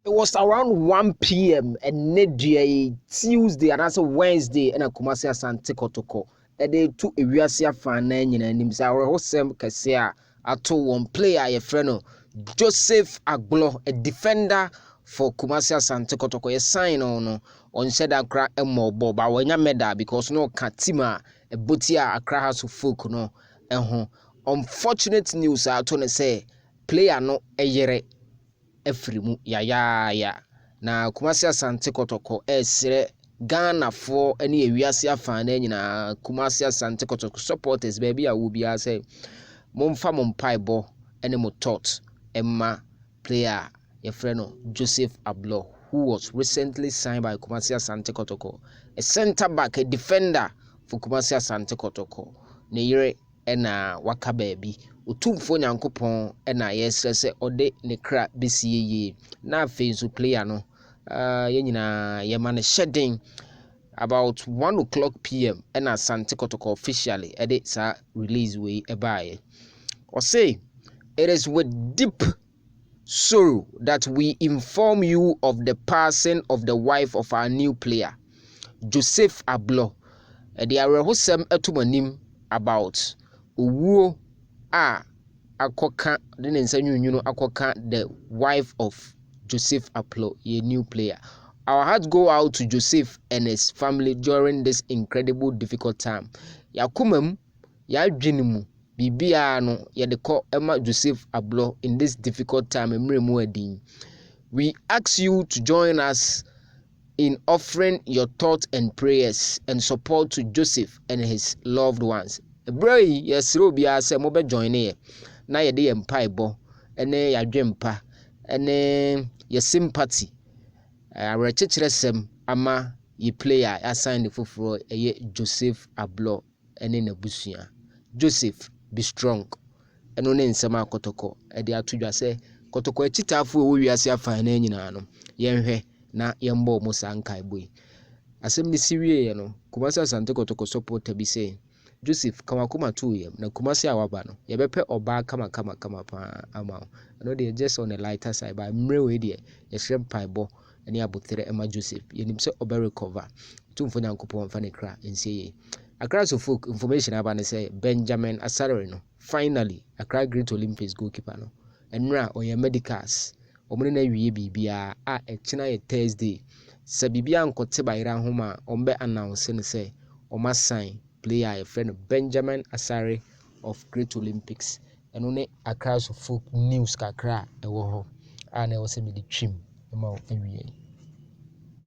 It was around 1 p.m. and Nedria Tuesday and also Wednesday and a Kumasi Asante Kotoko. And they took a Viasia fan and himself Hosem Kasia ato one player a friend Joseph Aglo, a defender for Kumasi Asante Kotoko. A sign on said Accra Emo Boba when you made that because no Katima a Butia Accra has folk no unfortunate news I told say player no a yere efrimu ya na Kumasi Asante Kotoko esre Ghana for any ewiase afane nyina Kumasi Asante Kotoko supporters baby a wo bia say momfa mompaibo ene mo tot emma player your friend Joseph Ablo who was recently signed by Kumasi Asante Kotoko, a center back, a defender for Kumasi Asante Kotoko. Ne yere ena waka baby utumfo nyankopon ena yesre se ode ne kra besie ye na afenso player no yenyina yemane shedding about 1 o'clock p.m. ena Asante Kotoko officially edit sa release we ebaye or say it is with deep sorrow that we inform you of the passing of the wife of our new player Joseph Ablo. The arehosem etumanim about owuo a akoka de nsa nwunwunu akoka the wife of Joseph Ablo, a new player. Our hearts go out to Joseph and his family during this incredible difficult time. Yakumam yadwinimu bibia no yedeko Emma Joseph Ablo in this difficult time emremu adin. We ask you to join us in offering your thoughts and prayers and support to Joseph and his loved ones. Bray, yes, Robia said, Mobe join here. Na ye de empaibo, ene ya dwempa, ene ye sympathy. Sem ama ye player assigned the fufuro ye Joseph Ablo ene nebusia. Joseph, be strong. Eno ne nsema Kotoko. Ede atudwa se Kotoko etitafu wo wiase afa na nyina no. Yenhwe na yembo mo sankai boy. Asem ni siwie no Kumasi Asante Kotoko supporter bi say Joseph kamakuma tu yem na Kumasi awaba no yebepe oba kama pa ama no dey just on a lighter side but mre we dey ye shrem paibo ene abotere ema Joseph yenim se oba recover tumfo nyankopon fa ne kra ensie Accra so folk information aba ne say Benjamin Asare no finally Accra Great Olympics goalkeeper no enra oye medicals omune na wie bibia a ekina ye Thursday sa bibia nkote bayira homa ombe announce ne say oma sign player a friend Benjamin Asare of Great Olympics eno ne Accra so folk news kakra ewo ho a na ewo se me de twim ema o awie